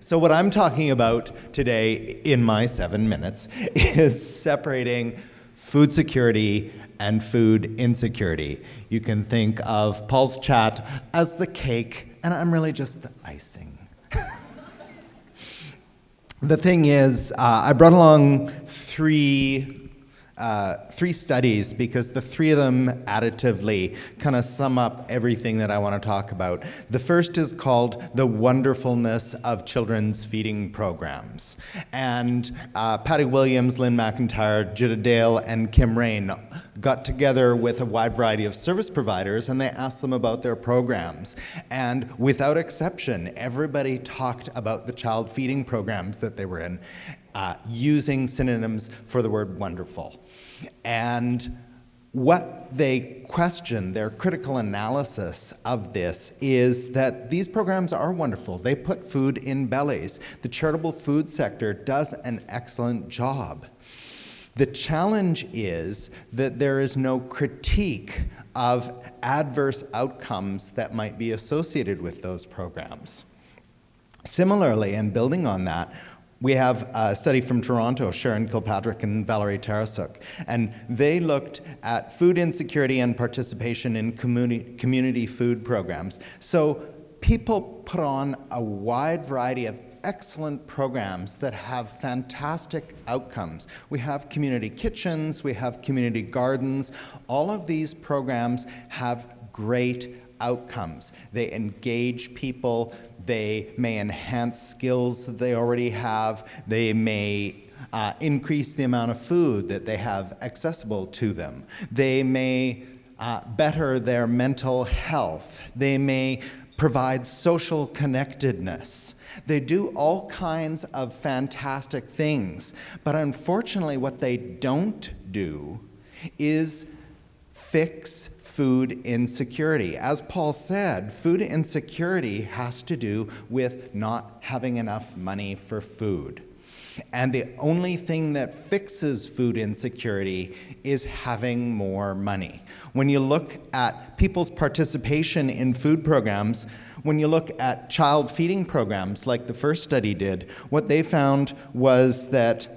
So what I'm talking about today in my 7 minutes is separating food security and food insecurity. You can think of Paul's chat as the cake, and I'm really just the icing. The thing is, I brought along three studies because the three of them additively kind of sum up everything that I want to talk about. The first is called The Wonderfulness of Children's Feeding Programs. And Patty Williams, Lynn McIntyre, Jutta Dale, and Kim Rain got together with a wide variety of service providers and they asked them about their programs. And without exception, everybody talked about the child feeding programs that they were in, using synonyms for the word wonderful. And what they question, their critical analysis of this, is that these programs are wonderful. They put food in bellies. The charitable food sector does an excellent job. The challenge is that there is no critique of adverse outcomes that might be associated with those programs. Similarly, and building on that, we have a study from Toronto, Sharon Kilpatrick and Valerie Tarasuk, and they looked at food insecurity and participation in community food programs. So people put on a wide variety of excellent programs that have fantastic outcomes. We have community kitchens, we have community gardens. All of these programs have great outcomes. They engage people, they may enhance skills that they already have, they may increase the amount of food that they have accessible to them. They may better their mental health. They may provide social connectedness. They do all kinds of fantastic things, but unfortunately what they don't do is fix food insecurity. As Paul said, food insecurity has to do with not having enough money for food. And the only thing that fixes food insecurity is having more money. When you look at people's participation in food programs, when you look at child feeding programs like the first study did, what they found was that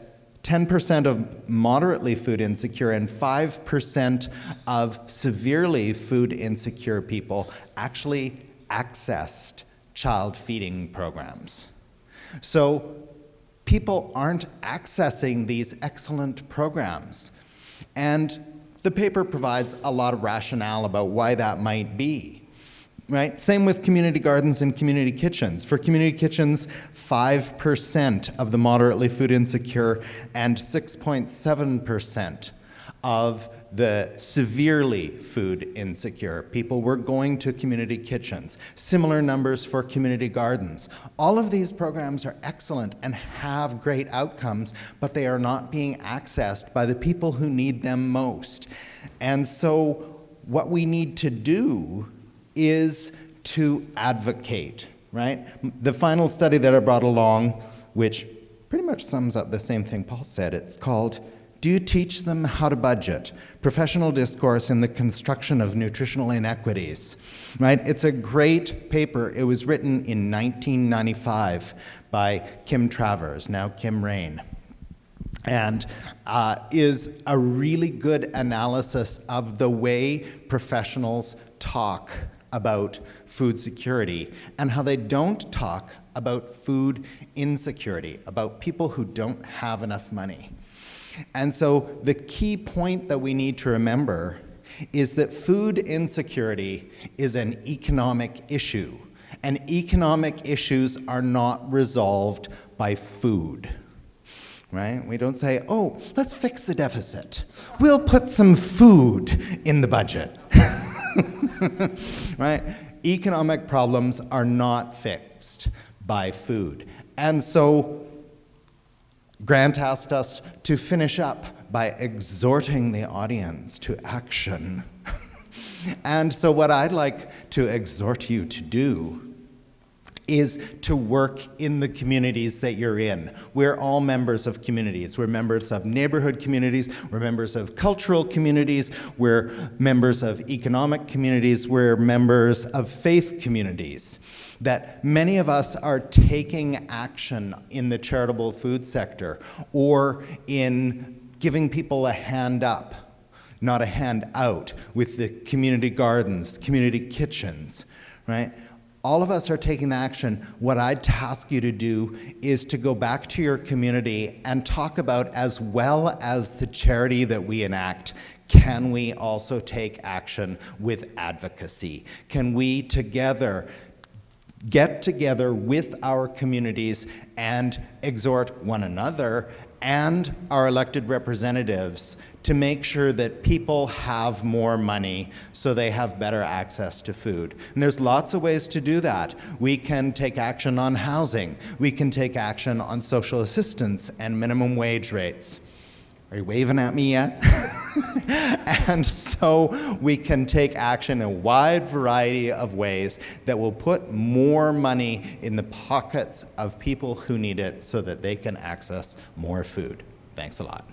10% of moderately food insecure and 5% of severely food insecure people actually accessed child feeding programs. So people aren't accessing these excellent programs. And the paper provides a lot of rationale about why that might be. Right? Same with community gardens and community kitchens. For community kitchens, 5% of the moderately food insecure and 6.7% of the severely food insecure people were going to community kitchens. Similar numbers for community gardens. All of these programs are excellent and have great outcomes, but they are not being accessed by the people who need them most. And so what we need to do is to advocate, right? The final study that I brought along, which pretty much sums up the same thing Paul said, it's called Do You Teach Them How to Budget? Professional Discourse in the Construction of Nutritional Inequities, right? It's a great paper. It was written in 1995 by Kim Travers, now Kim Rain, and is a really good analysis of the way professionals talk about food security and how they don't talk about food insecurity, about people who don't have enough money. And so the key point that we need to remember is that food insecurity is an economic issue, and economic issues are not resolved by food. Right? We don't say, oh, let's fix the deficit. We'll put some food in the budget. Right? Economic problems are not fixed by food. And so Grant asked us to finish up by exhorting the audience to action. And so what I'd like to exhort you to do is to work in the communities that you're in. We're all members of communities. We're members of neighborhood communities. We're members of cultural communities. We're members of economic communities. We're members of faith communities. That many of us are taking action in the charitable food sector or in giving people a hand up, not a hand out, with the community gardens, community kitchens, right? All of us are taking the action. What I'd task you to do is to go back to your community and talk about, as well as the charity that we enact, can we also take action with advocacy? Can we together get together with our communities and exhort one another and our elected representatives to make sure that people have more money so they have better access to food? And there's lots of ways to do that. We can take action on housing. We can take action on social assistance and minimum wage rates. Are you waving at me yet? And so we can take action in a wide variety of ways that will put more money in the pockets of people who need it so that they can access more food. Thanks a lot.